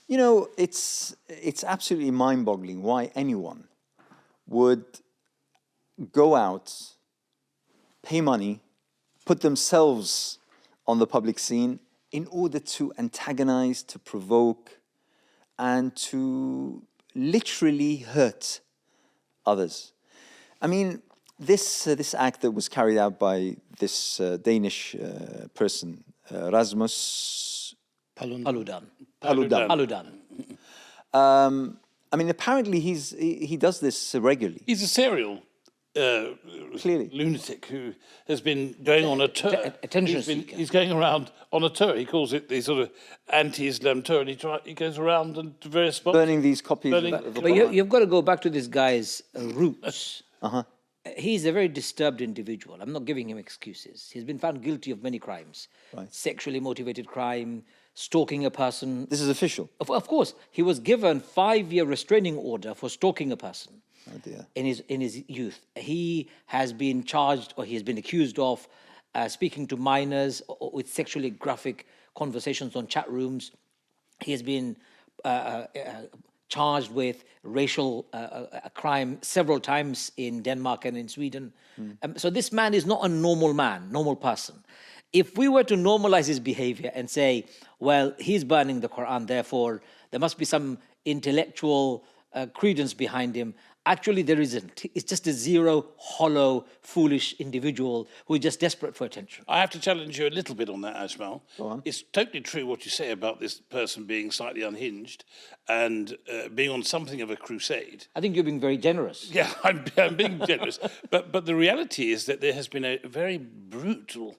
You know, it's absolutely mind-boggling why anyone would go out, pay money, put themselves on the public scene in order to antagonize, to provoke, and to literally hurt others. I mean, this act that was carried out by this Danish person, Rasmus Paludan. I mean, apparently he does this regularly. He's a serial lunatic who has been going on a tour. Attention seeker. He's going around on a tour. He calls it the sort of anti-Islam tour, and he goes around and to various spots. Burning these copies of the But Quran. you've got to go back to this guy's roots. Uh-huh. He's a very disturbed individual. I'm not giving him excuses. He's been found guilty of many crimes. Right. Sexually motivated crime, stalking a person. This is official. Of course, he was given 5-year restraining order for stalking a person. Oh dear. In his youth. He has been charged, or he has been accused of speaking to minors or with sexually graphic conversations on chat rooms. He has been charged with racial crime several times in Denmark and in Sweden. So this man is not a normal person. If we were to normalize his behavior and say, well, he's burning the Quran, therefore there must be some intellectual credence behind him. Actually, there isn't. It's just a zero, hollow, foolish individual who is just desperate for attention. I have to challenge you a little bit on that, Ajmal. Go on. It's totally true what you say about this person being slightly unhinged and being on something of a crusade. I think you're being very generous. Yeah, I'm being generous. But the reality is that there has been a very brutal,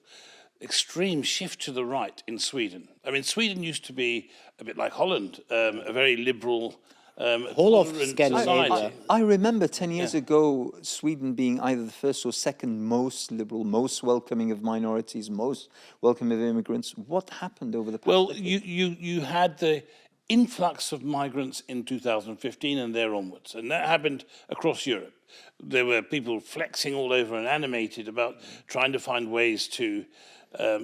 extreme shift to the right in Sweden. I mean, Sweden used to be a bit like Holland, a very liberal, whole of tolerant Scandinavia. society. I remember 10 years ago, Sweden being either the first or second most liberal, most welcoming of minorities, most welcoming of immigrants. What happened over the past Well, decade? you had the influx of migrants in 2015 and there onwards, and that happened across Europe. There were people flexing all over and animated about trying to find ways to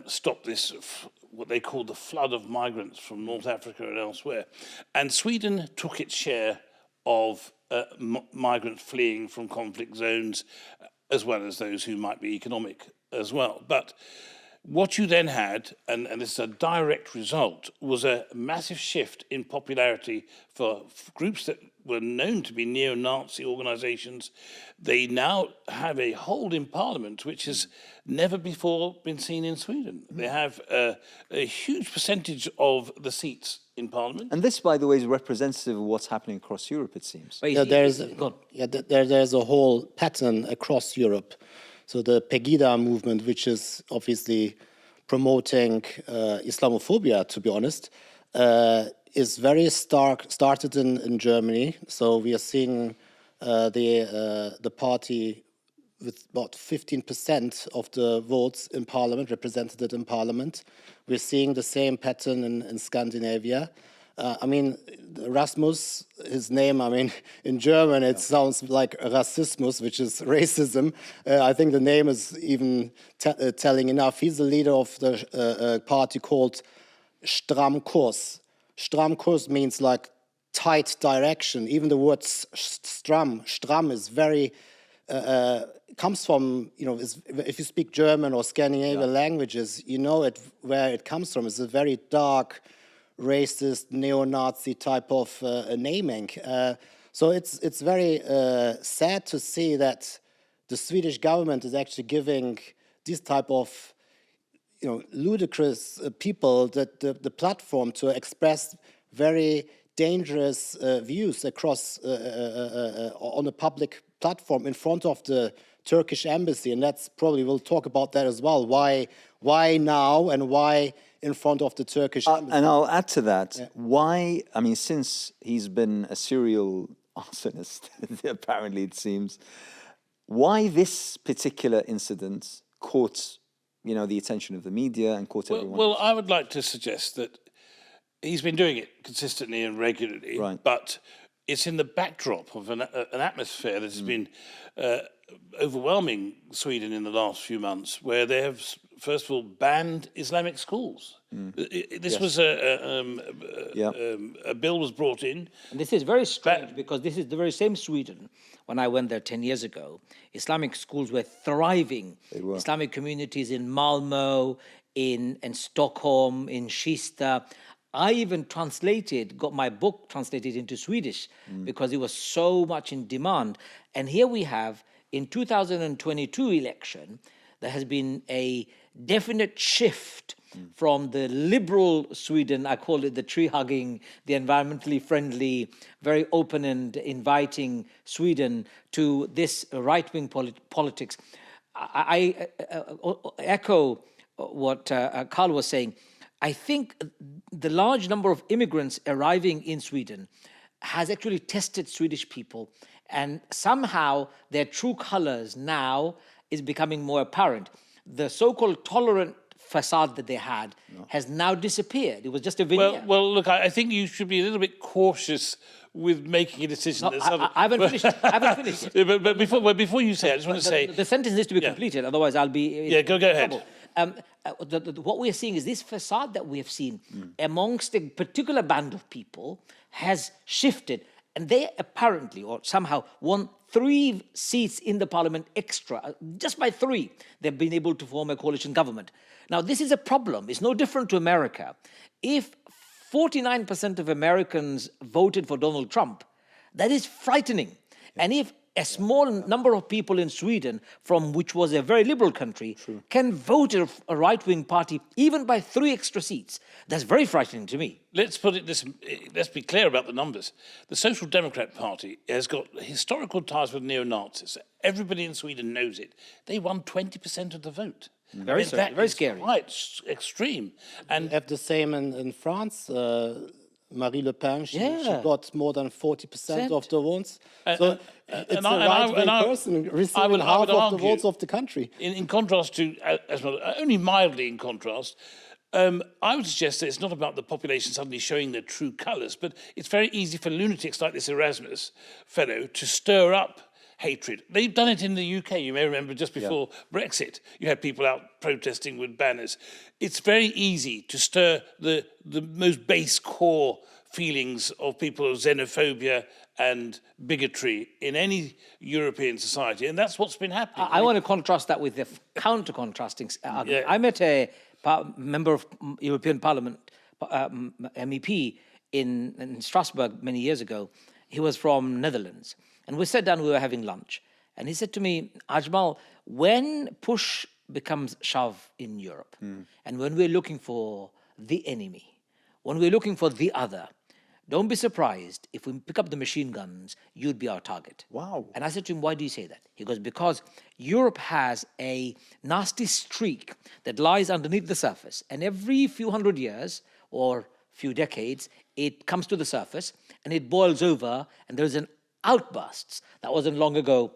stop this, what they call the flood of migrants from North Africa and elsewhere. And Sweden took its share of migrants fleeing from conflict zones, as well as those who might be economic as well. But what you then had, and this is a direct result, was a massive shift in popularity for groups that were known to be neo-Nazi organisations. They now have a hold in Parliament which has never before been seen in Sweden. They have a huge percentage of the seats in Parliament. And this, by the way, is representative of what's happening across Europe, it seems. But Yeah, there's go on. there's a whole pattern across Europe. So the Pegida movement, which is obviously promoting Islamophobia, to be honest, is very started in Germany. So we are seeing the party with about 15% of the votes in parliament, represented in parliament. We're seeing the same pattern in Scandinavia. I mean, Rasmus, his name, I mean, in German, it sounds like Rassismus, which is racism. I think the name is even telling enough. He's the leader of the party called Stram Kurs. Stram Kurs means like tight direction. Even the word stram is very, comes from, you know, if you speak German or Scandinavian languages, you know it where it comes from. It's a very dark, racist, neo-Nazi type of naming. So it's very sad to see that the Swedish government is actually giving this type of, you know, ludicrous people the platform to express very dangerous views across on a public platform in front of the Turkish embassy, and that's probably, we'll talk about that as well. Why now, and why in front of the Turkish embassy? And I'll add to that, why, I mean, since he's been a serial arsonist, apparently it seems, why this particular incident caught, you know, the attention of the media and caught everyone? Well, I would like to suggest that he's been doing it consistently and regularly, but it's in the backdrop of an atmosphere that has been overwhelming Sweden in the last few months, where they have first of all, banned Islamic schools. This was a bill was brought in. And this is very strange because this is the very same Sweden. When I went there 10 years ago, Islamic schools were thriving. They were. Islamic communities in Malmö, in Stockholm, in Kista. I even got my book translated into Swedish because it was so much in demand. And here we have, in 2022 election, there has been a definite shift from the liberal Sweden, I call it the tree-hugging, the environmentally friendly, very open and inviting Sweden, to this right-wing politics. I echo what Carl was saying. I think the large number of immigrants arriving in Sweden has actually tested Swedish people, and somehow their true colors now is becoming more apparent. The so-called tolerant facade that they had has now disappeared. It was just a veneer. Well, look, I think you should be a little bit cautious with making a decision. No, I haven't finished. I haven't finished it. But before you say, I just want to say the sentence needs to be completed. Otherwise, I'll be go ahead. What we are seeing is this facade that we have seen amongst a particular band of people has shifted, and they apparently or somehow won 3 seats in the parliament extra. Just by 3, they've been able to form a coalition government. Now, this is a problem. It's no different to America. If 49% of Americans voted for Donald Trump, that is frightening. And if a small number of people in Sweden, from which was a very liberal country, can vote a right-wing party even by 3 extra seats, that's very frightening to me. Let's be clear about the numbers. The Social Democrat Party has got historical ties with neo-Nazis. Everybody in Sweden knows it. They won 20% of the vote. Very scary. Quite extreme. And We have the same in France. Marie Le Pen, she got more than 40% of the votes. So it's a right-wing person receiving half of the votes of the country. In contrast to, only mildly in contrast, I would suggest that it's not about the population suddenly showing their true colours, but it's very easy for lunatics like this Erasmus fellow to stir up hatred. They've done it in the UK. You may remember just before Brexit, you had people out protesting with banners. It's very easy to stir the most base core feelings of people of xenophobia and bigotry in any European society, and that's what's been happening. I want to contrast that with the counter-contrasting argument. I met a member of European Parliament, MEP, in Strasbourg many years ago. He was from Netherlands. And we sat down, we were having lunch. And he said to me, Ajmal, when push becomes shove in Europe, and when we're looking for the enemy, when we're looking for the other, don't be surprised if we pick up the machine guns, you'd be our target. Wow. And I said to him, why do you say that? He goes, because Europe has a nasty streak that lies underneath the surface. And every few hundred years or few decades, it comes to the surface and it boils over, and there's an outbursts. That wasn't long ago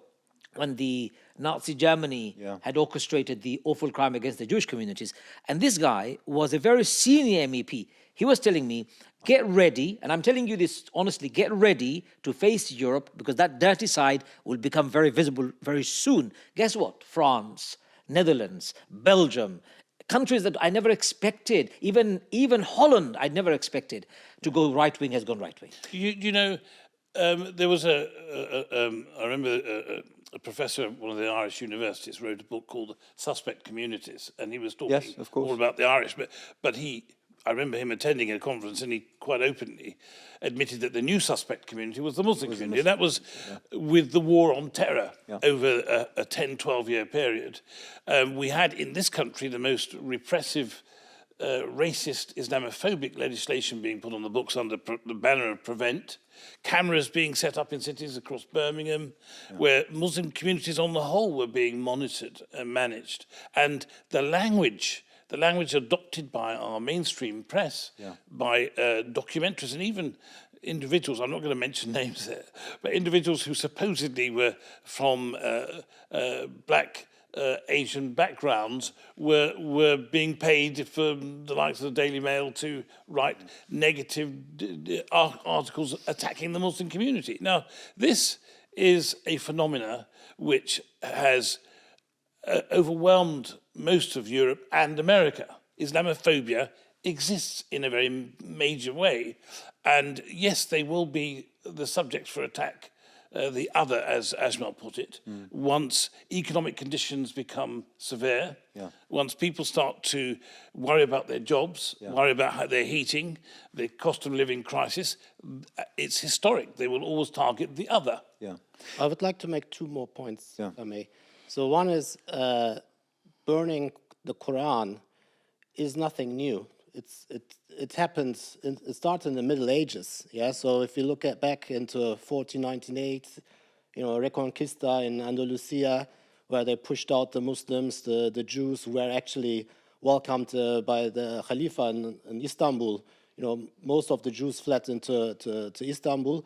when the Nazi Germany had orchestrated the awful crime against the Jewish communities. And this guy was a very senior MEP. He was telling me, get ready, and I'm telling you this honestly, get ready to face Europe, because that dirty side will become very visible very soon. Guess what? France, Netherlands, Belgium, countries that I never expected, even Holland, I never expected to go right-wing has gone right-wing. You know, there was I remember a professor at one of the Irish universities wrote a book called Suspect Communities, and he was talking all about the Irish, but I remember him attending a conference, and he quite openly admitted that the new suspect community was the Muslim community, and that was with the war on terror over a 10, 12-year period. We had in this country the most repressive racist Islamophobic legislation being put on the books under the banner of Prevent, cameras being set up in cities across Birmingham, where Muslim communities on the whole were being monitored and managed. And the language adopted by our mainstream press, by documentaries and even individuals, I'm not going to mention names there, but individuals who supposedly were from black Asian backgrounds were being paid for the likes of the Daily Mail to write negative articles attacking the Muslim community. Now, this is a phenomena which has overwhelmed most of Europe and America. Islamophobia exists in a very major way. And yes, they will be the subjects for attack, the other, as Ajmal put it, once economic conditions become severe, once people start to worry about their jobs, worry about how they're heating, the cost of living crisis. It's historic. They will always target the other. I would like to make two more points, if I may. So one is burning the Quran is nothing new. It happens. It started in the Middle Ages. So if you look back into 1498, Reconquista in Andalusia, where they pushed out the Muslims, the Jews who were actually welcomed by the Khalifa in Istanbul. Most of the Jews fled to Istanbul.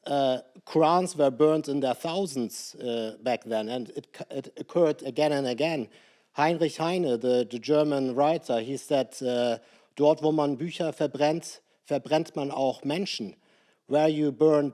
Qurans were burnt in their thousands back then, and it occurred again and again. Heinrich Heine, the German writer, he said, dort wo man Bücher verbrennt, verbrennt man auch Menschen. Where you burn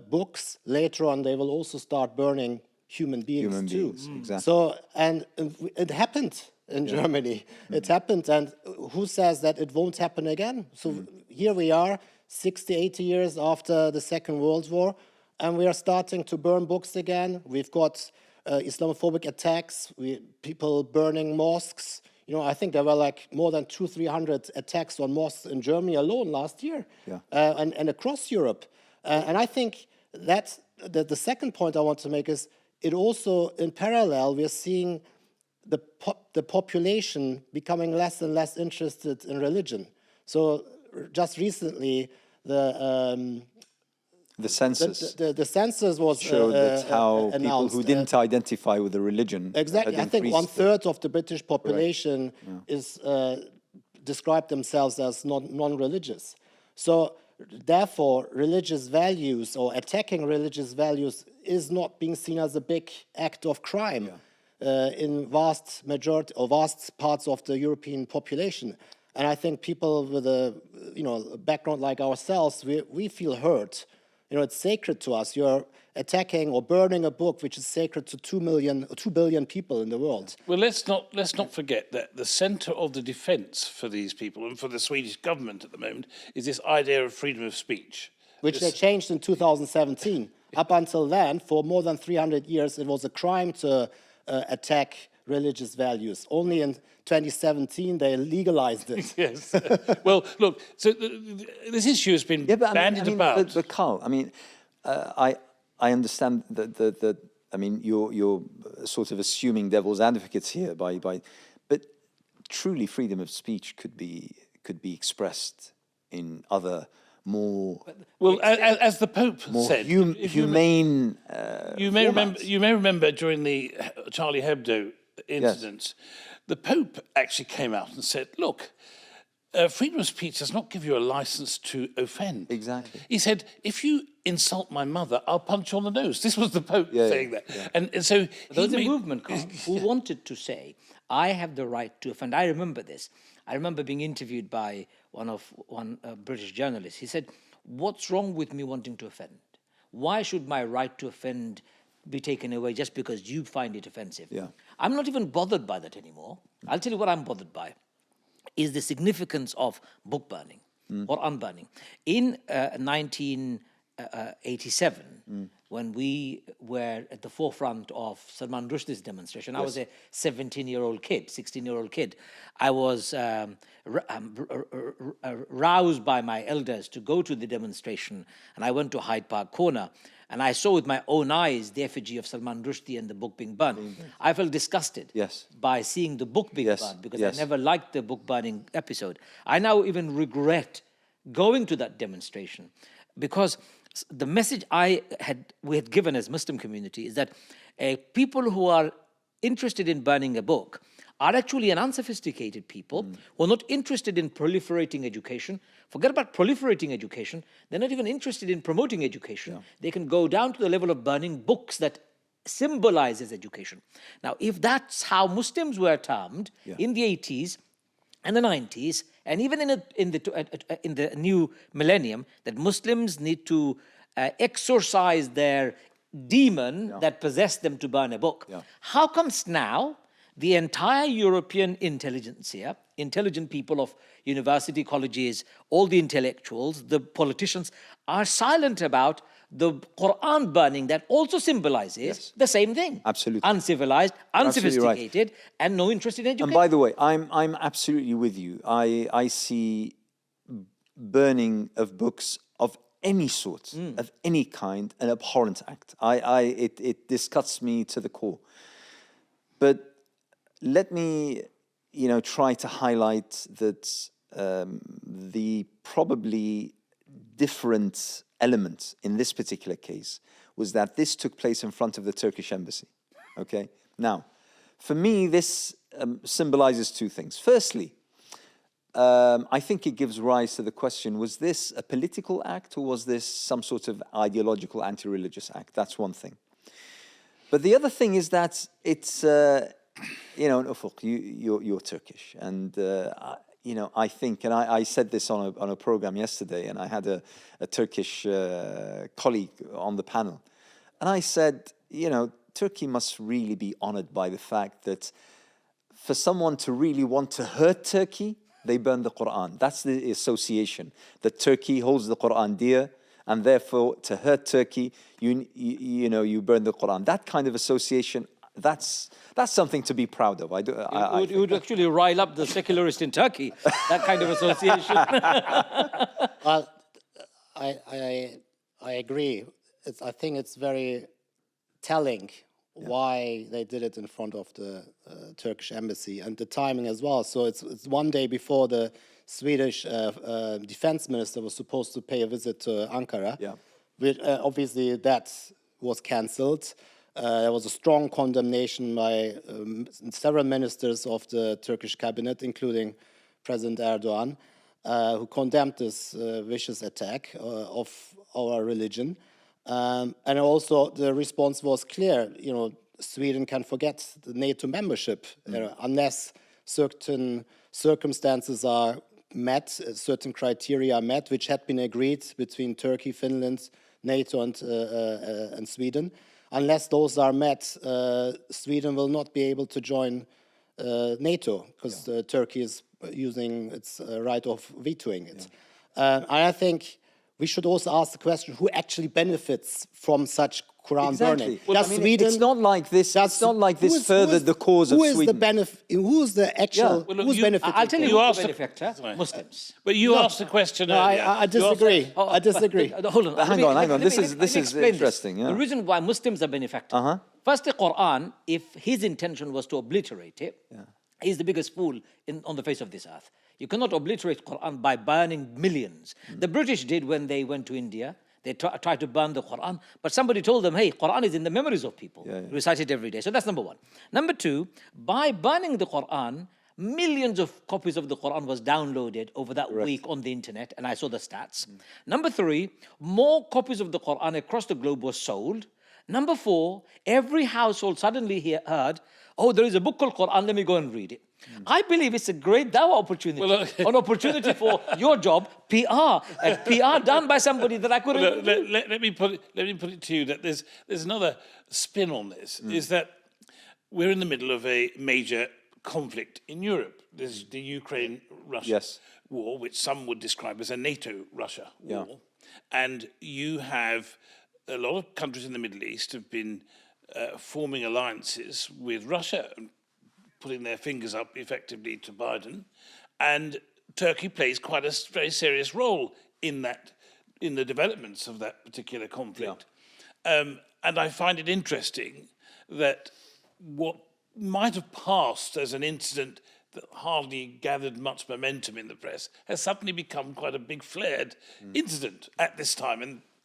books, later on they will also start burning human beings too. Exactly. So, and it happened in Germany. It happened, and who says that it won't happen again? So here we are, 60, 80 years after the Second World War, and we are starting to burn books again. We've got Islamophobic attacks, people burning mosques. I think there were like more than 200-300 attacks on mosques in Germany alone last year, and across Europe. And I think that's the second point I want to make is it also, in parallel, we're seeing the population becoming less and less interested in religion. So just recently, the census. The census was showed that how people announced, who didn't identify with the religion exactly. I think 1/3 of the British population is describe themselves as non-religious. So therefore, religious values or attacking religious values is not being seen as a big act of crime in vast parts of the European population. And I think people with a background like ourselves, we feel hurt. It's sacred to us. You're attacking or burning a book which is sacred to 2 billion people in the world. Well, let's not forget that the centre of the defence for these people and for the Swedish government at the moment is this idea of freedom of speech, which they changed in 2017. Up until then, for more than 300 years, it was a crime to attack religious values. Only in 2017 they legalized it. Yes. Well, look. So this issue has been bandied about. But Carl, I understand that. I mean, you're sort of assuming devil's advocates here but truly freedom of speech could be expressed in other more as the Pope said, humane. You may remember during the Charlie Hebdo incidents, the Pope actually came out and said, "Look, freedom of speech does not give you a license to offend." Exactly. He said, "If you insult my mother, I'll punch you on the nose." This was the Pope saying that, and so there was a movement, Carl, who wanted to say, "I have the right to offend." I remember this. I remember being interviewed by one British journalist. He said, "What's wrong with me wanting to offend? Why should my right to offend be taken away just because you find it offensive?" I'm not even bothered by that anymore. I'll tell you what I'm bothered by is the significance of book burning or unburning. In 1987, when we were at the forefront of Salman Rushdie's demonstration, I was a 16-year-old kid. I was roused by my elders to go to the demonstration, and I went to Hyde Park Corner, and I saw with my own eyes the effigy of Salman Rushdie and the book being burned. I felt disgusted by seeing the book being burned because I never liked the book burning episode. I now even regret going to that demonstration because the message we had given as Muslim community is that people who are interested in burning a book are actually an unsophisticated people who are not interested in proliferating education. Forget about proliferating education. They're not even interested in promoting education. They can go down to the level of burning books that symbolizes education. Now, if that's how Muslims were termed in the 80s and the 90s, and even in the new millennium, that Muslims need to exorcise their demon that possessed them to burn a book. How comes now the entire European intelligentsia, intelligent people of university colleges, all the intellectuals, the politicians, are silent about the Qur'an burning that also symbolizes the same thing. Absolutely. Uncivilized, unsophisticated, and no interest in education. And by the way, I'm absolutely with you. I see burning of books of any sort, of any kind, an abhorrent act. It disgusts me to the core. But let me, try to highlight that the probably different element in this particular case was that this took place in front of the Turkish embassy. Okay? Now, for me, this symbolizes two things. Firstly, I think it gives rise to the question, was this a political act or was this some sort of ideological anti-religious act? That's one thing. But the other thing is that it's, Ufuk, you're Turkish. And, I think, and I said this on a program yesterday, and I had a Turkish colleague on the panel. And I said, Turkey must really be honored by the fact that for someone to really want to hurt Turkey, they burn the Quran. That's the association, that Turkey holds the Quran dear, and therefore to hurt Turkey, you burn the Quran. That kind of association, that's something to be proud of. You would actually rile up the secularists in Turkey, that kind of association. Well, I agree. I think it's very telling why they did it in front of the Turkish embassy, and the timing as well. So it's one day before the Swedish defense minister was supposed to pay a visit to Ankara. Yeah. Which, obviously, that was cancelled. There was a strong condemnation by several ministers of the Turkish cabinet, including President Erdogan, who condemned this vicious attack of our religion. And also the response was clear, Sweden can forget the NATO membership unless certain circumstances are met, certain criteria are met, which had been agreed between Turkey, Finland, NATO and Sweden. Unless those are met, Sweden will not be able to join NATO because Turkey is using its right of vetoing it. And I think we should also ask the question: who actually benefits from such Qur'an burning? Well, Sweden, it's not like this. It's not like this furthered the cause of Sweden. Who is the benefit? Who is the actual? Who's benefiting? I'll tell you who's the benefactor: Muslims. But you asked the question earlier. I disagree. I disagree. Hold on. Hang on. This is interesting. The reason why Muslims are benefactors. First, the Quran, if his intention was to obliterate it, he's the biggest fool on the face of this earth. You cannot obliterate Quran by burning millions. The British did when they went to India. They tried to burn the Quran, but somebody told them, hey, Quran is in the memories of people. Recite it every day. So that's number one. Number two, by burning the Quran, millions of copies of the Quran was downloaded over that week on the internet, and I saw the stats. Number three, more copies of the Quran across the globe were sold. Number four, every household suddenly heard, oh, there is a book called Quran, let me go and read it. I believe it's a great dawah opportunity, an opportunity for your job, PR, and PR done by somebody that I couldn't. Let me put it to you that there's another spin on this, is that we're in the middle of a major conflict in Europe. There's the Ukraine-Russia war, which some would describe as a NATO-Russia war. And you have a lot of countries in the Middle East have been forming alliances with Russia and putting their fingers up effectively to Biden. And Turkey plays quite a very serious role in the developments of that particular conflict. And I find it interesting that what might have passed as an incident that hardly gathered much momentum in the press has suddenly become quite a big flared incident at this time.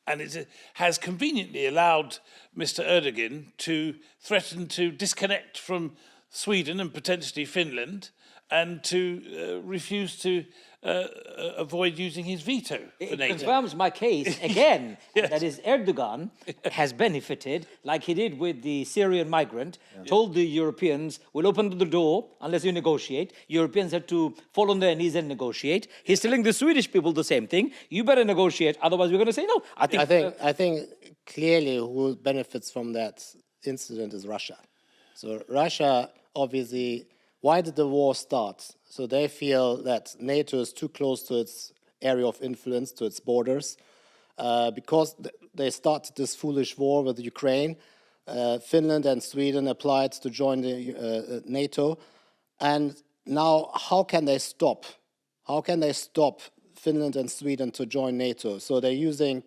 And it has conveniently allowed Mr. Erdogan to threaten to disconnect from Sweden and potentially Finland, and to refuse to avoid using his veto for NATO. It confirms my case again. That is, Erdogan has benefited, like he did with the Syrian migrant, told the Europeans, we'll open the door unless you negotiate. Europeans had to fall on their knees and negotiate. He's telling the Swedish people the same thing. You better negotiate, otherwise we're going to say no. I think clearly who benefits from that incident is Russia. So Russia obviously, why did the war start? So they feel that NATO is too close to its area of influence, to its borders, because they started this foolish war with Ukraine. Finland and Sweden applied to join the NATO, and now how can they stop? How can they stop Finland and Sweden to join NATO? So they're using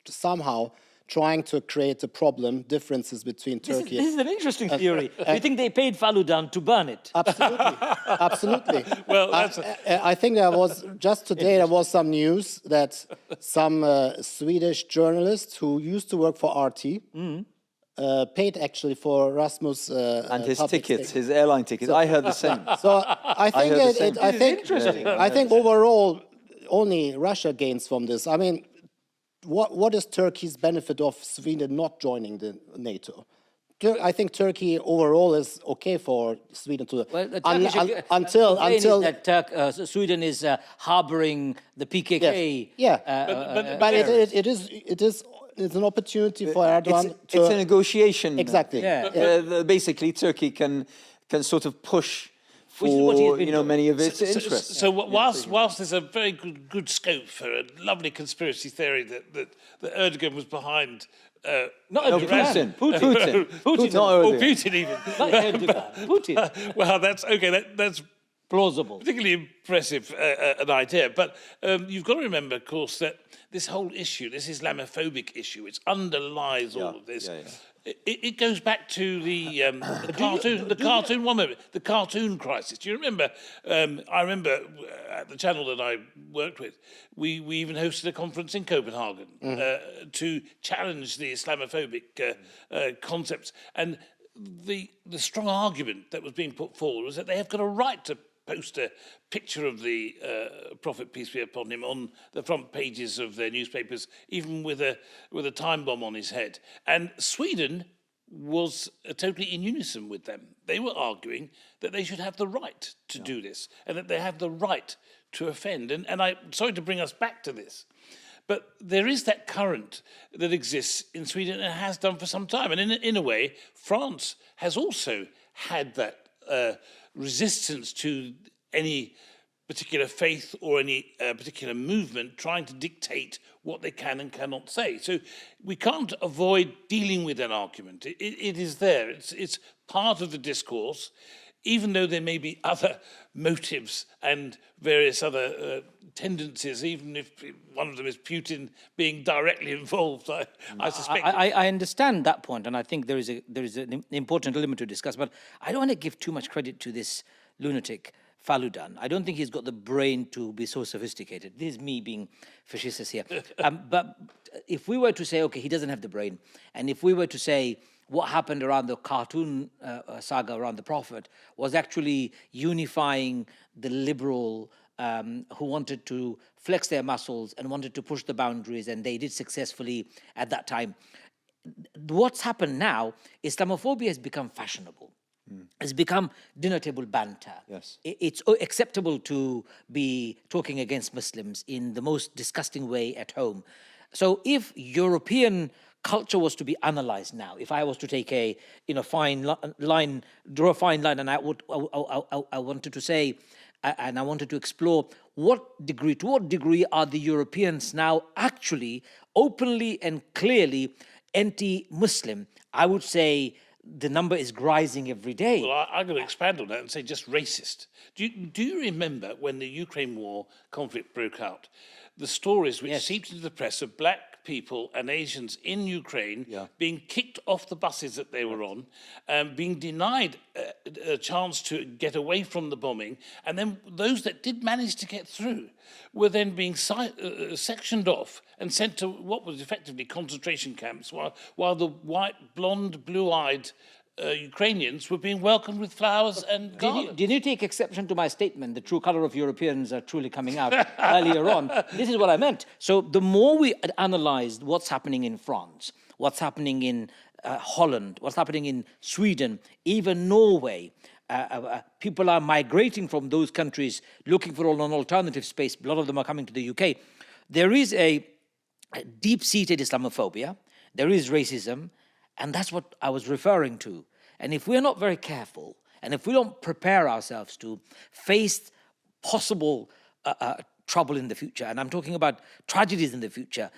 somehow trying to create a problem, differences between Turkey. This is an interesting theory. You think they paid Faludan to burn it? Absolutely, absolutely. Well, I think there was, just today there was some news that some Swedish journalists who used to work for RT paid actually for Rasmus And his tickets, his airline tickets. I heard the same. So I think interesting. I think overall only Russia gains from this. I mean, what is Turkey's benefit of Sweden not joining the NATO? I think Turkey overall is okay for Sweden to until that Sweden is harboring the PKK. Yes. But it's an opportunity for Erdogan to... It's a negotiation. Exactly. Basically, Turkey can sort of push Which is what he's for been doing. many of its interests. So whilst there's a very good scope for a lovely conspiracy theory that Erdogan was behind. Not Putin. Putin. Not Or Erdogan. Putin even. Not Erdogan. Putin. Well, that's okay. That's Plausible. particularly impressive an idea. But you've got to remember, of course, that this whole issue, this Islamophobic issue, which underlies all of this. It goes back to the cartoon. One moment, the cartoon crisis. Do you remember? I remember at the channel that I worked with, we even hosted a conference in Copenhagen to challenge the Islamophobic concepts. And the strong argument that was being put forward was that they have got a right to post a picture of the Prophet, peace be upon him, on the front pages of their newspapers, even with a time bomb on his head. And Sweden was totally in unison with them. They were arguing that they should have the right to do this, and that they have the right to offend. And I'm sorry to bring us back to this, but there is that current that exists in Sweden and has done for some time. And in a way, France has also had that resistance to any particular faith or any particular movement trying to dictate what they can and cannot say. So we can't avoid dealing with an argument. It is there. It's part of the discourse, even though there may be other motives and various other tendencies, even if one of them is Putin being directly involved, I suspect. I understand that point, and I think there is an important element to discuss, but I don't want to give too much credit to this lunatic Faludan. I don't think he's got the brain to be so sophisticated. This is me being facetious here. But if we were to say, okay, he doesn't have the brain, and if we were to say what happened around the cartoon saga around the Prophet was actually unifying the liberal who wanted to flex their muscles and wanted to push the boundaries, and they did successfully at that time. What's happened now, Islamophobia has become fashionable. It's become dinner table banter. Yes. It's acceptable to be talking against Muslims in the most disgusting way at home. So if European culture was to be analyzed now, if I was to take a fine line, draw a fine line, and I wanted to say, and I wanted to explore to what degree are the Europeans now actually openly and clearly anti-Muslim, I would say the number is rising every day. Well, I'm going to expand on that and say just racist. Do you remember when the Ukraine war conflict broke out, the stories which seeped into the press of black people and Asians in Ukraine being kicked off the buses that they were on, being denied a chance to get away from the bombing, and then those that did manage to get through were then being sectioned off and sent to what was effectively concentration camps, while the white, blonde, blue-eyed Ukrainians were being welcomed with flowers and garlands. Did you take exception to my statement, the true color of Europeans are truly coming out earlier on? This is what I meant. So the more we analyzed what's happening in France, what's happening in Holland, what's happening in Sweden, even Norway, people are migrating from those countries looking for an alternative space. A lot of them are coming to the UK. There is a deep-seated Islamophobia. There is racism. And that's what I was referring to. And if we're not very careful, And if we don't prepare ourselves to face possible trouble in the future, and I'm talking about tragedies in the future,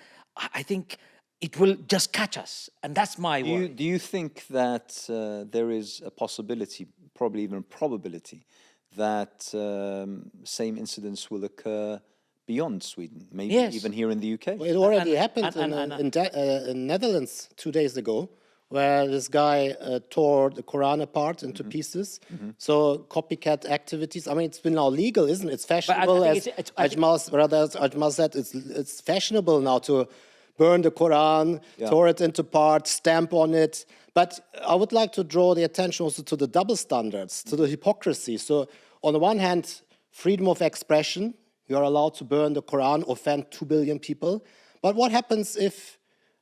I think it will just catch us. And that's my worry. Do you think that there is a possibility, probably even a probability, that same incidents will occur beyond Sweden, maybe even here in the UK? Well, it already happened in Netherlands 2 days ago, where this guy tore the Quran apart into pieces. So copycat activities. I mean, it's been now legal, isn't it? It's fashionable, as Ajmal said. It's fashionable now to burn the Quran, tore it into parts, stamp on it. But I would like to draw the attention also to the double standards, to the hypocrisy. So on the one hand, freedom of expression. You are allowed to burn the Quran, offend 2 billion people. But what happens if,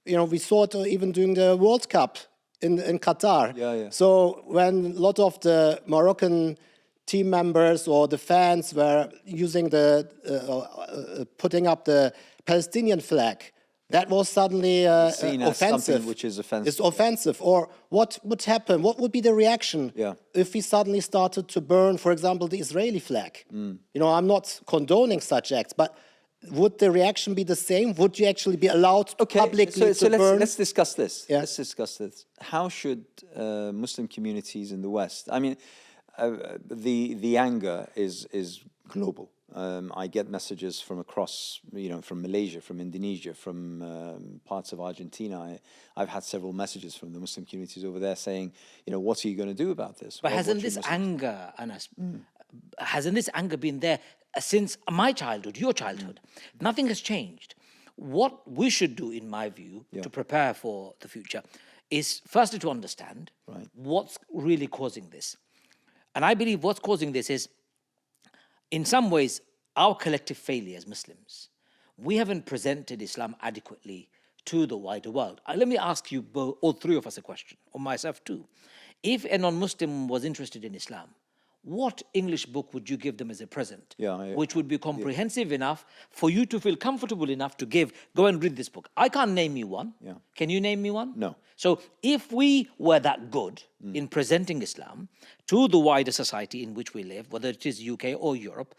we saw it even during the World Cup in Qatar. So when a lot of the Moroccan team members or the fans were using putting up the Palestinian flag, that was suddenly offensive. Which is offensive. It's offensive. Or what would happen? What would be the reaction if we suddenly started to burn, for example, the Israeli flag? I'm not condoning such acts, but would the reaction be the same? Would you actually be allowed publicly to burn? Let's discuss this. Let's discuss this. How should Muslim communities in the West? I mean, the anger is global. I get messages from across, from Malaysia, from Indonesia, from parts of Argentina. I've had several messages from the Muslim communities over there saying, what are you going to do about this? But hasn't this anger, Anas, hasn't this anger been there since my childhood, your childhood? Nothing has changed. What we should do, in my view, to prepare for the future is firstly to understand what's really causing this. And I believe what's causing this is, in some ways, our collective failure as Muslims. We haven't presented Islam adequately to the wider world. Let me ask you, all three of us, a question, or myself too. If a non-Muslim was interested in Islam, what English book would you give them as a present, which would be comprehensive enough for you to feel comfortable enough to go and read this book? I can't name you one. Can you name me one? No. So if we were that good in presenting Islam to the wider society in which we live, whether it is UK or Europe,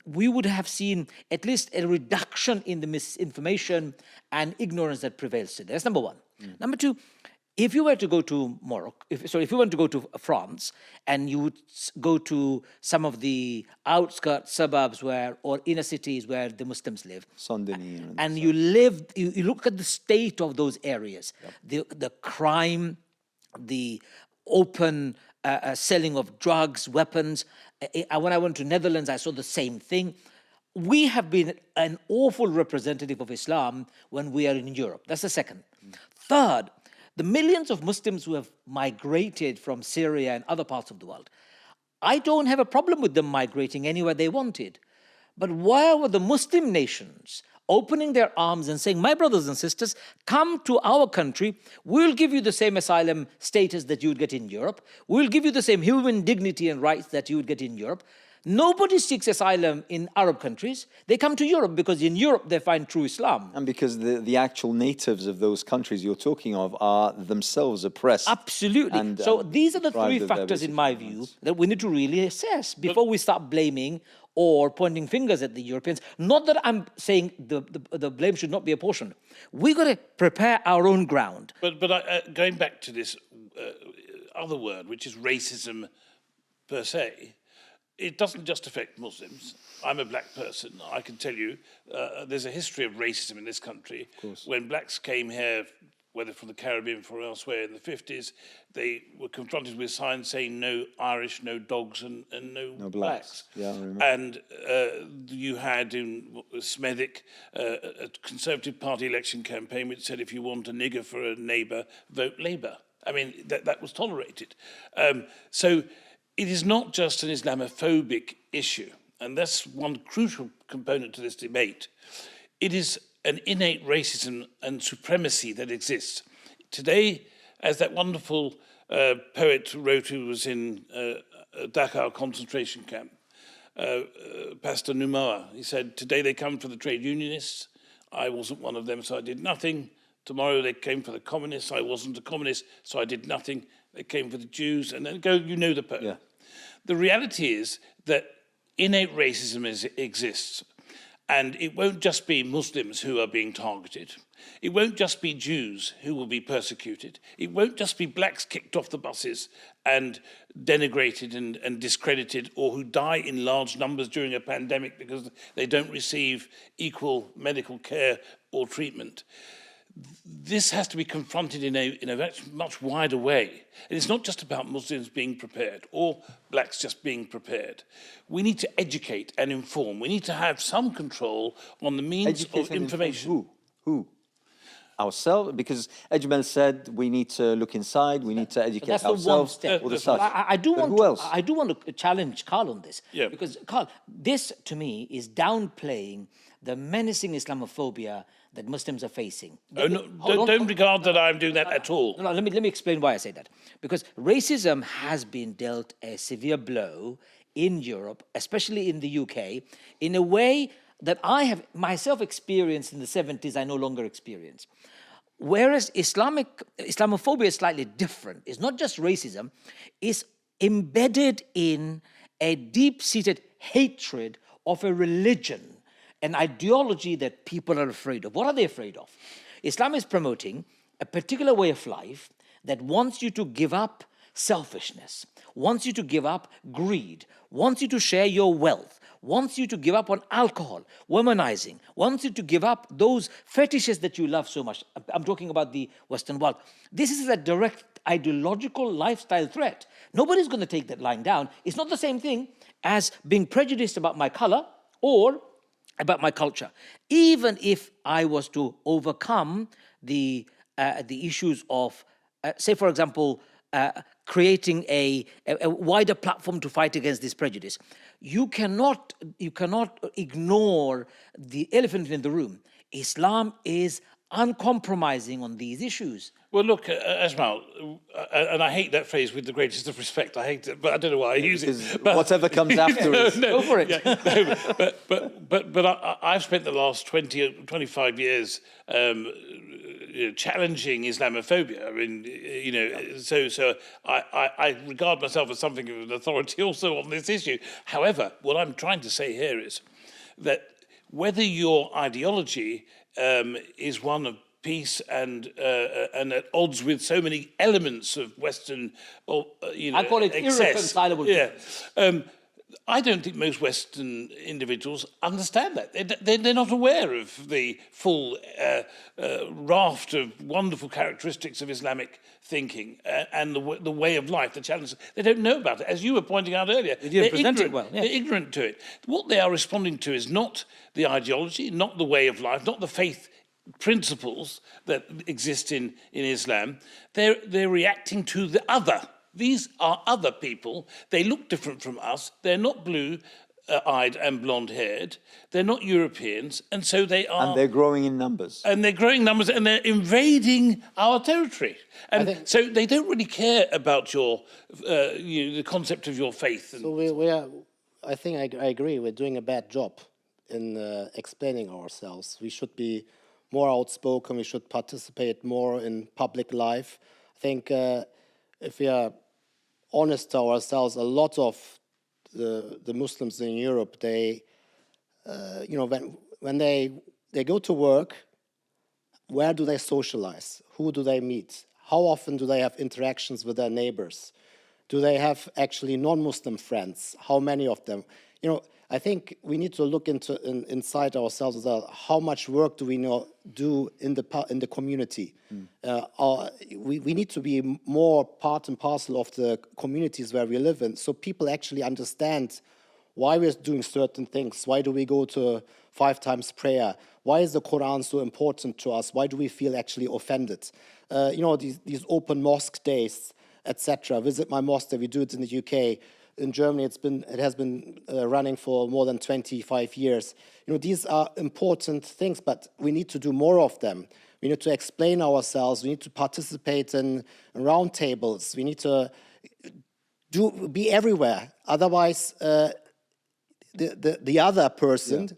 we would have seen at least a reduction in the misinformation and ignorance that prevails today. That's number one. Number two, if you were to go to if you were to go to France and you would go to some of the outskirts suburbs or inner cities where the Muslims live, and you look at the state of those areas, the crime, the open selling of drugs, weapons. When I went to Netherlands, I saw the same thing. We have been an awful representative of Islam when we are in Europe. That's the second. Third, the millions of Muslims who have migrated from Syria and other parts of the world, I don't have a problem with them migrating anywhere they wanted. But why were the Muslim nations opening their arms and saying, my brothers and sisters, come to our country, we'll give you the same asylum status that you would get in Europe, we'll give you the same human dignity and rights that you would get in Europe. Nobody seeks asylum in Arab countries. They come to Europe because in Europe they find true Islam. And because the actual natives of those countries you're talking of are themselves oppressed. Absolutely. So these are the three factors, in my view, that we need to really assess before we start blaming or pointing fingers at the Europeans. Not that I'm saying the blame should not be apportioned. We've got to prepare our own ground. But going back to this other word, which is racism per se, it doesn't just affect Muslims. I'm a black person. I can tell you there's a history of racism in this country. When blacks came here, whether from the Caribbean or elsewhere in the 50s, they were confronted with signs saying no Irish, no dogs, and no blacks. Yeah, I remember. And you had in Smethwick a Conservative Party election campaign which said if you want a nigger for a neighbour, vote Labour. I mean, that was tolerated. So it is not just an Islamophobic issue, and that's one crucial component to this debate. It is an innate racism and supremacy that exists. Today, as that wonderful poet wrote who was in Dachau concentration camp, Pastor Numawa, he said, today they come for the trade unionists. I wasn't one of them, so I did nothing. Tomorrow they came for the communists. I wasn't a communist, so I did nothing. They came for the Jews, and then you know the poem. The reality is that innate racism exists, and it won't just be Muslims who are being targeted. It won't just be Jews who will be persecuted. It won't just be blacks kicked off the buses and denigrated and discredited, or who die in large numbers during a pandemic because they don't receive equal medical care or treatment. This has to be confronted in a much wider way. And it's not just about Muslims being prepared or blacks just being prepared. We need to educate and inform. We need to have some control on the means of information. Who? Ourselves? Because Ejmal said we need to look inside, we need to educate ourselves. That's the one step. Or the such. I do want who else? I do want to challenge Carl on this. Yeah. Because, Carl, this to me is downplaying the menacing Islamophobia that Muslims are facing. Oh, no, don't regard that I'm doing that at all. No, let me explain why I say that. Because racism has been dealt a severe blow in Europe, especially in the UK, in a way that I have myself experienced in the 70s, I no longer experience. Whereas Islamophobia is slightly different. It's not just racism, it's embedded in a deep-seated hatred of a religion, an ideology that people are afraid of. What are they afraid of? Islam is promoting a particular way of life that wants you to give up selfishness, wants you to give up greed, wants you to share your wealth, wants you to give up on alcohol, womanizing, wants you to give up those fetishes that you love so much. I'm talking about the Western world. This is a direct ideological lifestyle threat. Nobody's going to take that lying down. It's not the same thing as being prejudiced about my color or about my culture. Even if I was to overcome the issues of, say, for example, creating a wider platform to fight against this prejudice, you cannot ignore the elephant in the room. Islam is uncompromising on these issues. Well, look, Asmal, and I hate that phrase with the greatest of respect. I hate it, but I don't know why I use it. But whatever comes afterwards. Go for it. Yeah, but I've spent the last 20, 25 years challenging Islamophobia. I mean, so I regard myself as something of an authority also on this issue. However, what I'm trying to say here is that whether your ideology is one of peace and at odds with so many elements of Western, I call it excess. irreconcilable. Yeah. I don't think most Western individuals understand that. They're not aware of the full raft of wonderful characteristics of Islamic thinking and the way of life, the challenges. They don't know about it. As you were pointing out earlier, they're ignorant to it. What they are responding to is not the ideology, not the way of life, not the faith principles that exist in Islam. They're reacting to the other. These are other people. They look different from us. They're not blue-eyed and blonde-haired. They're not Europeans, and so they are. And they're growing in numbers. And they're growing numbers, and they're invading our territory. And so they don't really care about your, the concept of your faith. So we are. I think I agree. We're doing a bad job in explaining ourselves. We should be more outspoken. We should participate more in public life. I think if we are honest to ourselves, a lot of the Muslims in Europe, they, when they go to work, where do they socialize? Who do they meet? How often do they have interactions with their neighbors? Do they have actually non-Muslim friends? How many of them? I think we need to look inside ourselves as well. How much work do we do in the community? We need to be more part and parcel of the communities where we live in, so people actually understand why we're doing certain things. Why do we go to 5 times prayer? Why is the Qur'an so important to us? Why do we feel actually offended? These open mosque days, etc. Visit my mosque. We do it in the UK. In Germany, it has been running for more than 25 years. These are important things, but we need to do more of them. We need to explain ourselves. We need to participate in roundtables. We need to be everywhere. Otherwise, the other person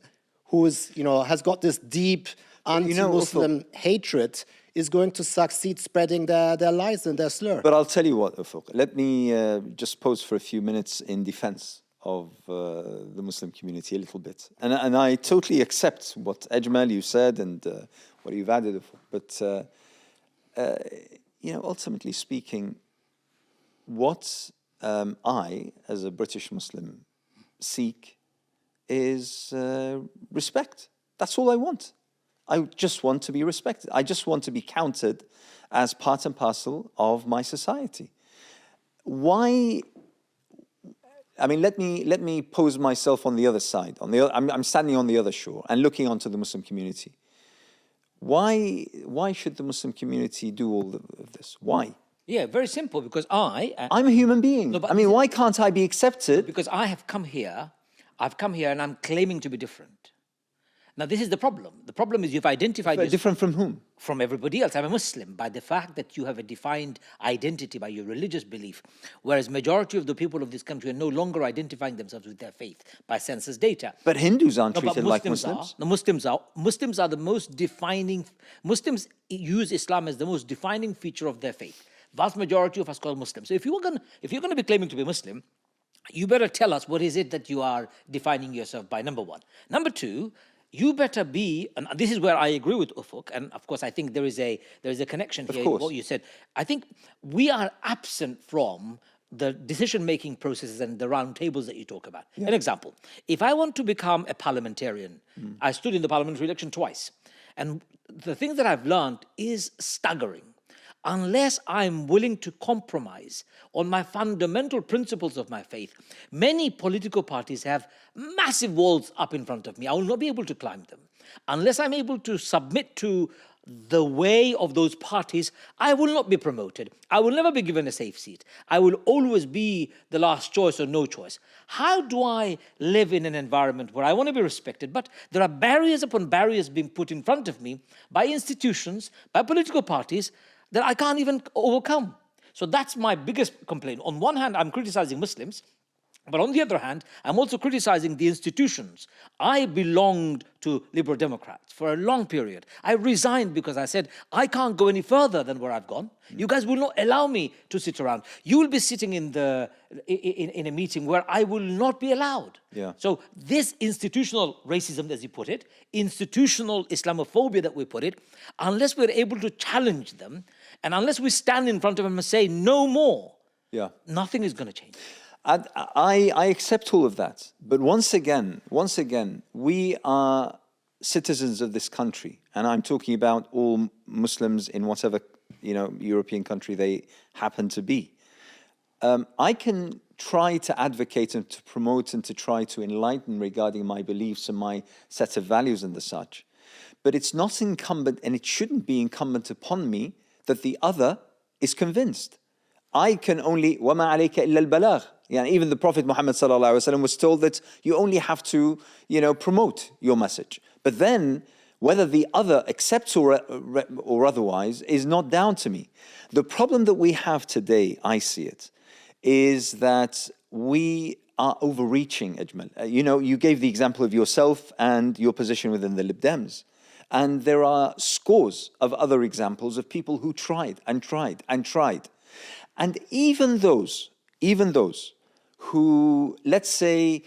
who is has got this deep anti-Muslim hatred is going to succeed spreading their lies and their slur. But I'll tell you what, Ufuk, let me just pause for a few minutes in defense of the Muslim community a little bit. And I totally accept what Ajmal, you said, and what you've added, Ufuk. But, ultimately speaking, what I, as a British Muslim, seek is respect. That's all I want. I just want to be respected. I just want to be counted as part and parcel of my society. Why? I mean, let me pose myself on the other side. I'm standing on the other shore and looking onto the Muslim community. Why should the Muslim community do all of this? Why? Yeah, very simple. Because I'm a human being. No, I mean, why can't I be accepted? Because I have come here. I've come here and I'm claiming to be different. Now, this is the problem. The problem is you've identified yourself. Different from whom? From everybody else. I'm a Muslim by the fact that you have a defined identity by your religious belief, whereas majority of the people of this country are no longer identifying themselves with their faith by census data. But Hindus aren't No, but treated like Muslims. Muslims are the most defining. Muslims use Islam as the most defining feature of their faith. Vast majority of us call Muslims. So if you're going to be claiming to be Muslim, you better tell us what is it that you are defining yourself by, number one. Number two, you better be, and this is where I agree with Ufuk, and of course I think there is a connection here in what you said. I think we are absent from the decision-making processes and the round tables that you talk about. Yeah. An example, if I want to become a parliamentarian, I stood in the parliamentary election twice, and the things that I've learned is staggering. Unless I'm willing to compromise on my fundamental principles of my faith, many political parties have massive walls up in front of me. I will not be able to climb them. Unless I'm able to submit to the way of those parties, I will not be promoted. I will never be given a safe seat. I will always be the last choice or no choice. How do I live in an environment where I want to be respected, but there are barriers upon barriers being put in front of me by institutions, by political parties, that I can't even overcome? So that's my biggest complaint. On one hand, I'm criticizing Muslims, but on the other hand, I'm also criticizing the institutions. I belonged to Liberal Democrats for a long period. I resigned because I said, I can't go any further than where I've gone. You guys will not allow me to sit around. You will be sitting in a meeting where I will not be allowed. Yeah. So this institutional racism, as you put it, institutional Islamophobia that we put it, unless we're able to challenge them, and unless we stand in front of them and say, no more, nothing is going to change. I accept all of that. But once again, we are citizens of this country. And I'm talking about all Muslims in whatever, European country they happen to be. I can try to advocate and to promote and to try to enlighten regarding my beliefs and my set of values and the such. But it's not incumbent, and it shouldn't be incumbent upon me, that the other is convinced. I can only, وَمَا عَلَيْكَ إِلَّا الْبَلَاغِ. Even the Prophet Muhammad ﷺ was told that you only have to, promote your message. But then, whether the other accepts or otherwise is not down to me. The problem that we have today, I see it, is that we are overreaching, Ajmal. You gave the example of yourself and your position within the Lib Dems. And there are scores of other examples of people who tried and tried and tried. And even those who, let's say,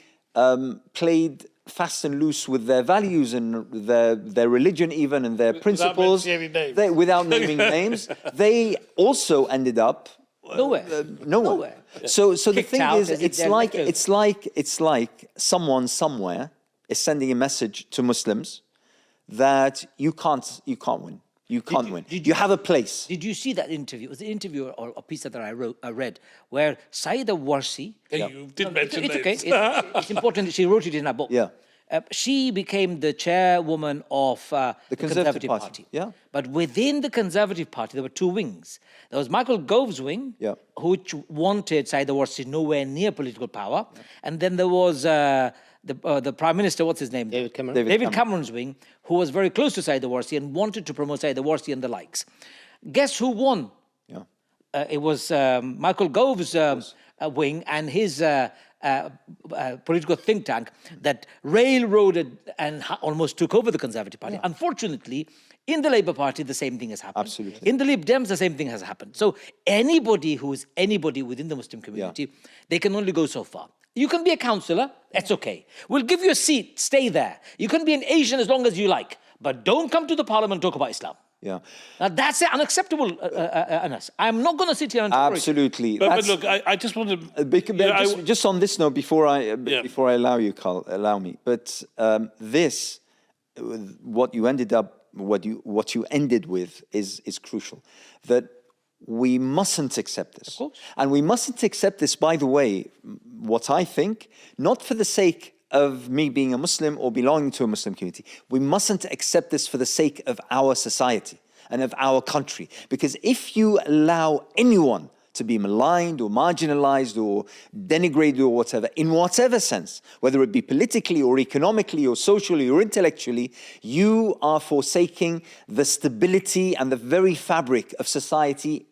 played fast and loose with their values and their religion even and their principles, without naming names, they also ended up nowhere. So the thing is, it's like someone somewhere is sending a message to Muslims that you can't win. You can't win. You have a place. Did you see that interview? It was an interview or a piece that I read, where Saida Warsi... You did mention it's okay. It's important that she wrote it in her book. Yeah. She became the chairwoman of the Conservative Party. Yeah. But within the Conservative Party, there were two wings. There was Michael Gove's wing, which wanted Saida Warsi nowhere near political power. Yeah. And then there was... the Prime Minister, what's his name? David Cameron. David Cameron's wing, who was very close to Saida Warsi and wanted to promote Saida Warsi and the likes. Guess who won? Yeah. It was Michael Gove's wing and his political think tank that railroaded and almost took over the Conservative Party. Unfortunately, in the Labour Party, the same thing has happened. Absolutely. In the Lib Dems, the same thing has happened. So anybody who is anybody within the Muslim community, they can only go so far. You can be a councillor, that's okay. We'll give you a seat, stay there. You can be an Asian as long as you like, but don't come to the parliament and talk about Islam. Yeah. Now that's unacceptable, Anas. I'm not going to sit here and tolerate it. Absolutely. But look, I just want to... just on this note, before I allow you, Carl, allow me. But what you ended with is crucial. That we mustn't accept this. Of course. And we mustn't accept this, by the way, what I think, not for the sake of me being a Muslim or belonging to a Muslim community. We mustn't accept this for the sake of our society and of our country. Because if you allow anyone to be maligned or marginalized or denigrated or whatever, in whatever sense, whether it be politically or economically or socially or intellectually, you are forsaking the stability and the very fabric of society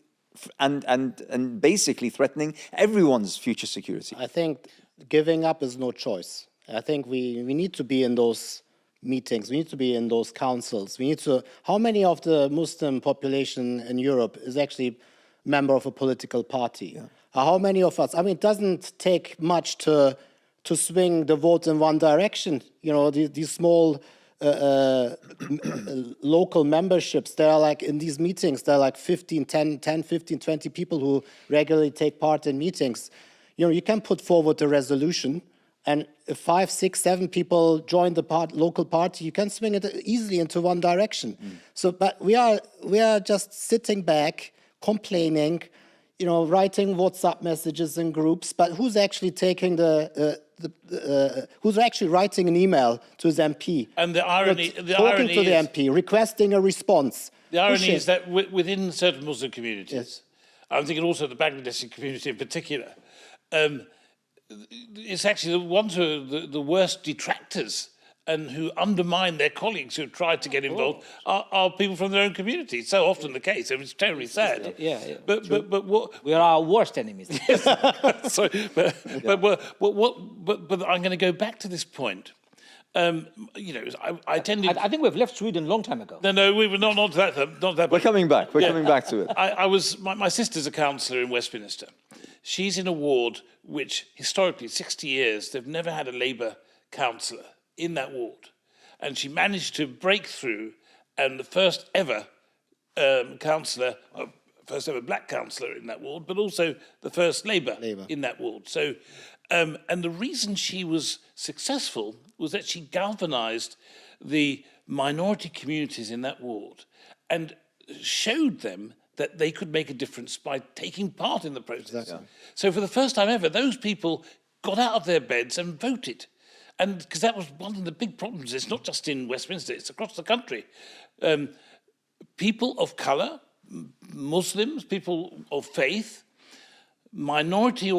and basically threatening everyone's future security. I think giving up is no choice. I think we need to be in those meetings. We need to be in those councils. We need to. How many of the Muslim population in Europe is actually member of a political party? Yeah. How many of us? I mean, it doesn't take much to swing the vote in one direction. You know, these small local memberships, there are like in these meetings, there are like 15, 20 people who regularly take part in meetings. You know, you can put forward a resolution, and if 5, 6, 7 people join the local party, you can swing it easily into one direction. So, but we are just sitting back, complaining, you know, writing WhatsApp messages in groups. But who's actually taking who's actually writing an email to his MP? And the irony, talking to the MP, requesting a response. The irony is that within certain Muslim communities, I'm thinking also the Bangladeshi community in particular, it's actually the ones who are the worst detractors and who undermine their colleagues who have tried to get involved are people from their own community. It's so often the case. I mean, it's terribly sad. Yeah. But what we are our worst enemies. Sorry, but I'm going to go back to this point. You know, I tended. I think we've left Sweden a long time ago. No, we were not to that. Not that. We're coming back. We're coming back to it. I was. My sister's a councillor in Westminster. She's in a ward which, historically, 60 years, they've never had a Labour councillor in that ward, and she managed to break through, and the first ever councillor, first ever black councillor in that ward, but also the first Labour in that ward. So, and the reason she was successful was that she galvanised the minority communities in that ward and showed them that they could make a difference by taking part in the process. Exactly. So for the first time ever, those people got out of their beds and voted. And because that was one of the big problems. It's not just in Westminster, it's across the country. People of colour, Muslims, people of faith, minority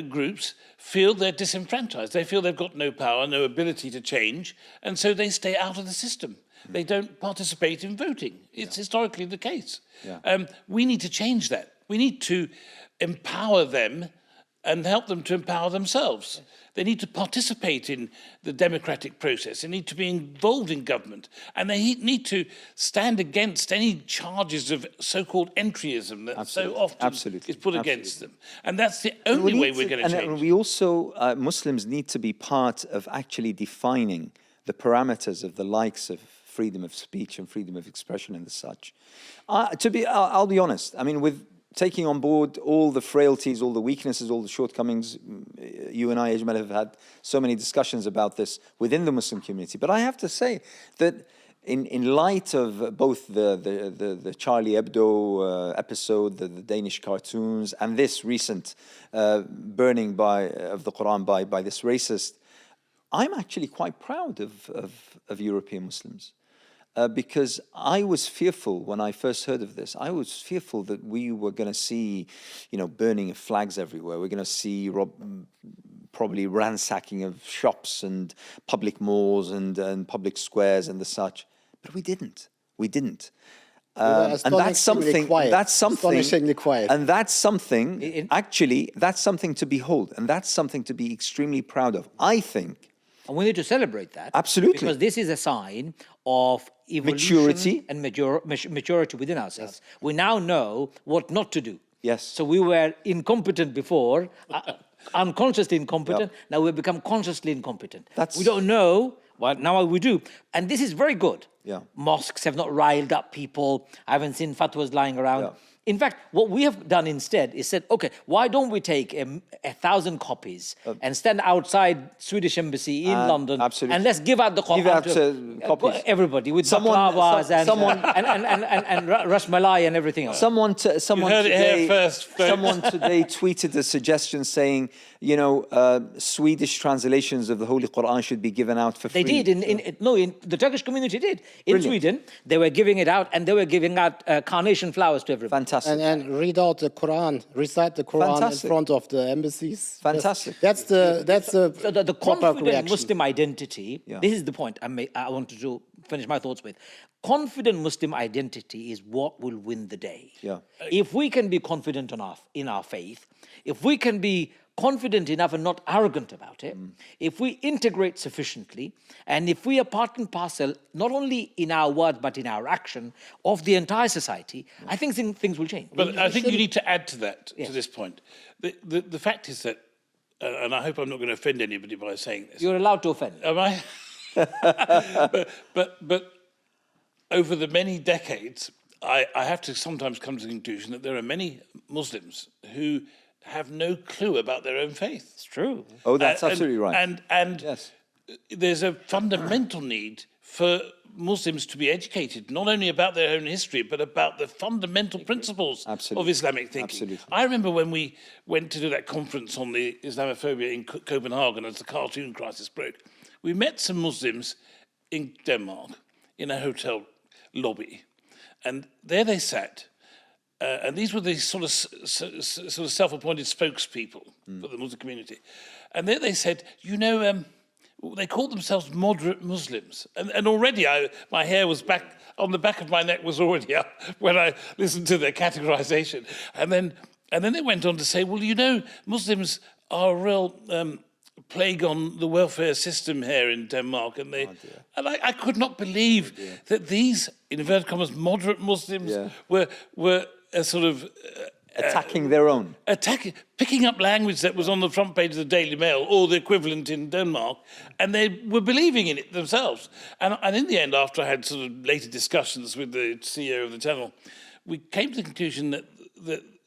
groups feel they're disenfranchised. They feel they've got no power, no ability to change, and so they stay out of the system. They don't participate in voting. It's historically the case. Yeah. We need to change that. We need to empower them and help them to empower themselves. They need to participate in the democratic process. They need to be involved in government. And they need to stand against any charges of so-called entryism that so often is put against them. And that's the only way we're going to change. And we also, Muslims need to be part of actually defining the parameters of the likes of freedom of speech and freedom of expression and such. I'll be honest. I mean, with taking on board all the frailties, all the weaknesses, all the shortcomings, you and I, Ajmal, have had so many discussions about this within the Muslim community. But I have to say that in light of both the Charlie Hebdo episode, the Danish cartoons, and this recent burning of the Qur'an by this racist, I'm actually quite proud of European Muslims. Because I was fearful when I first heard of this. I was fearful that we were going to see, burning of flags everywhere. We're going to see probably ransacking of shops and public malls and public squares and the such. But we didn't. And that's something. Quiet. That's something. Astonishingly quiet. And that's something. Actually, that's something to behold, and that's something to be extremely proud of. I think. And we need to celebrate that. Absolutely. Because this is a sign of evolution Maturity. and maturity within ourselves. Yes. We now know what not to do. Yes. So we were incompetent before, unconsciously incompetent. Now we've become consciously incompetent. We don't know. Well, now we do. And this is very good. Yeah. Mosques have not riled up people. I haven't seen fatwas lying around. Yeah. In fact, what we have done instead is said, okay, why don't we take 1,000 copies and stand outside Swedish embassy in London and let's give out the Qur'an to copies. Everybody with baklavas and Ras Malai and everything else. Someone today tweeted a suggestion saying, Swedish translations of the Holy Qur'an should be given out for free. They did. The Turkish community did. In Sweden, they were giving it out, and they were giving out carnation flowers to everybody. Fantastic. And read out the Quran, recite the Quran Fantastic. in front of the embassies. Fantastic. That's the proper confident reaction. Muslim identity. Yeah. This is the point I wanted to finish my thoughts with. Confident Muslim identity is what will win the day. Yeah. If we can be confident in our faith, if we can be confident enough and not arrogant about it, if we integrate sufficiently, and if we are part and parcel, not only in our word, but in our action, of the entire society, I think things will change. But I think you need to add to that, to this point. The fact is that, and I hope I'm not going to offend anybody by saying this. You're allowed to offend. Am I? but over the many decades, I have to sometimes come to the conclusion that there are many Muslims who have no clue about their own faith. It's true. Oh, that's absolutely right. And yes. There's a fundamental need for Muslims to be educated, not only about their own history, but about the fundamental principles of Islamic thinking. Absolutely. I remember when we went to do that conference on the Islamophobia in Copenhagen as the cartoon crisis broke, we met some Muslims in Denmark in a hotel lobby. And there they sat. And these were the sort of self-appointed spokespeople for the Muslim community. And there they said, they called themselves moderate Muslims. And already my hair was back, on the back of my neck was already up when I listened to their categorization. And then they went on to say, well, Muslims are a real plague on the welfare system here in Denmark. And I could not believe that these, in inverted commas, moderate Muslims were sort of attacking their own. Picking up language that was on the front page of the Daily Mail or the equivalent in Denmark, and they were believing in it themselves. And in the end, after I had sort of later discussions with the CEO of the channel, we came to the conclusion that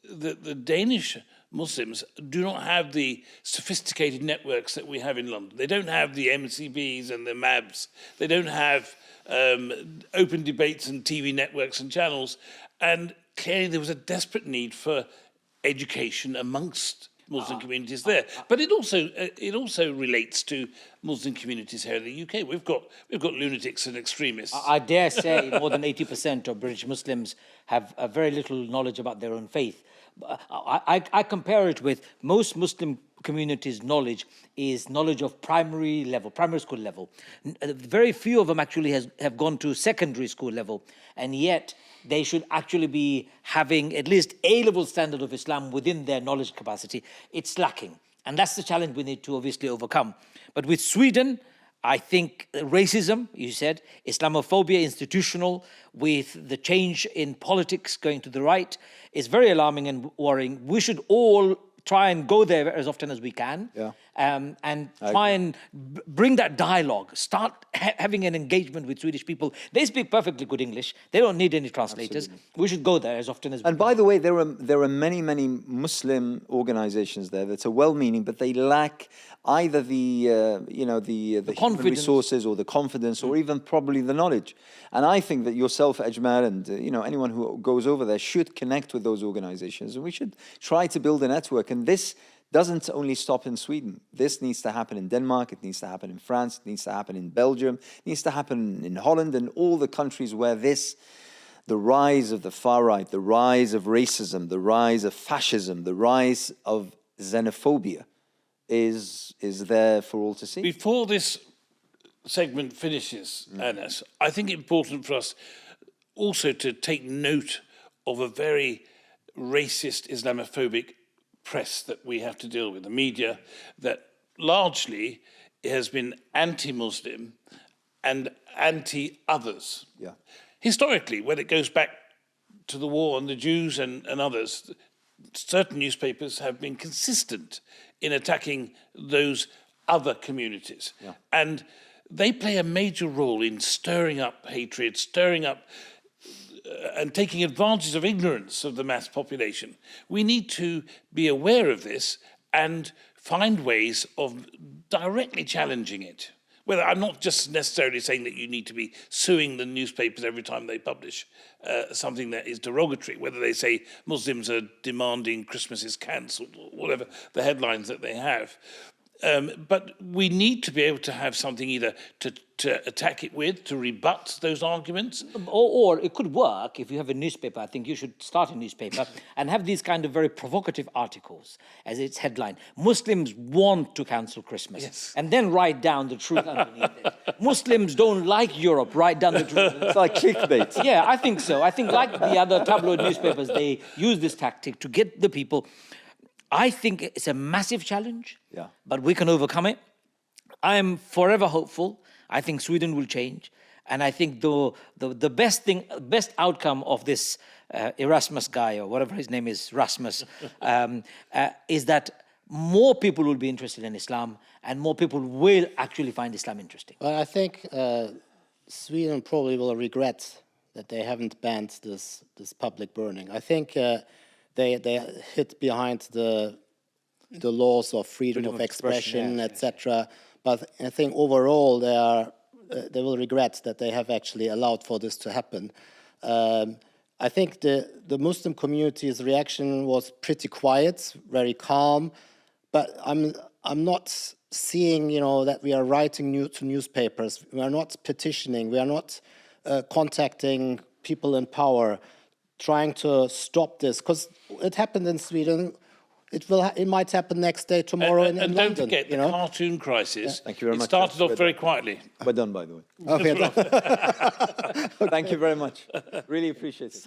the Danish Muslims do not have the sophisticated networks that we have in London. They don't have the MCBs and the MABs. They don't have open debates and TV networks and channels. And clearly there was a desperate need for education amongst Muslim communities there. But it also relates to Muslim communities here in the UK. We've got lunatics and extremists. I dare say more than 80% of British Muslims have very little knowledge about their own faith. I compare it with most Muslim communities' knowledge is knowledge of primary school level. Very few of them actually have gone to secondary school level, and yet they should actually be having at least A-level standard of Islam within their knowledge capacity. It's lacking, and that's the challenge we need to obviously overcome. But with Sweden, I think racism, you said, Islamophobia, institutional, with the change in politics going to the right, is very alarming and worrying. We should all try and go there as often as we can, and try and bring that dialogue, start having an engagement with Swedish people. They speak perfectly good English. They don't need any translators. Absolutely. We should go there as often as we can. And by the way, there are many Muslim organizations there that are well-meaning, but they lack either the human resources or the confidence or even probably the knowledge. And I think that yourself, Ajmal, and anyone who goes over there should connect with those organizations, and we should try to build a network. And this doesn't only stop in Sweden. This needs to happen in Denmark, it needs to happen in France, it needs to happen in Belgium, it needs to happen in Holland and all the countries where the rise of the far right, the rise of racism, the rise of fascism, the rise of xenophobia is there for all to see. Before this segment finishes, Anas, I think it's important for us, also to take note of a very racist, Islamophobic press that we have to deal with, the media that largely has been anti-Muslim and anti-others. Yeah. Historically, when it goes back to the war on the Jews and others, certain newspapers have been consistent in attacking those other communities. Yeah. And they play a major role in stirring up hatred, stirring up and taking advantage of ignorance of the mass population. We need to be aware of this and find ways of directly challenging it. Well, I'm not just necessarily saying that you need to be suing the newspapers every time they publish something that is derogatory, whether they say Muslims are demanding Christmas is cancelled or whatever the headlines that they have. But we need to be able to have something either to attack it with, to rebut those arguments. Or it could work if you have a newspaper. I think you should start a newspaper and have these kind of very provocative articles as its headline. Muslims want to cancel Christmas. Yes. And then write down the truth underneath it. Muslims don't like Europe. Write down the truth. It's like clickbait. Yeah, I think so. I think like the other tabloid newspapers, they use this tactic to get the people. I think it's a massive challenge, Yeah. but we can overcome it. I am forever hopeful. I think Sweden will change. And I think the best outcome of this Erasmus guy, or whatever his name is, Rasmus, is that more people will be interested in Islam and more people will actually find Islam interesting. Well, I think Sweden probably will regret that they haven't banned this public burning. I think they hid behind the laws of freedom of expression, etc. But I think overall they will regret that they have actually allowed for this to happen. I think the Muslim community's reaction was pretty quiet, very calm. But I'm not seeing, that we are writing to newspapers. We are not petitioning. We are not contacting people in power, trying to stop this, because it happened in Sweden. It might happen next day, tomorrow in and London. don't forget the cartoon crisis. Thank you very much. It started off very quietly. We're done, by the way. Okay. Thank you very much. Really appreciate it.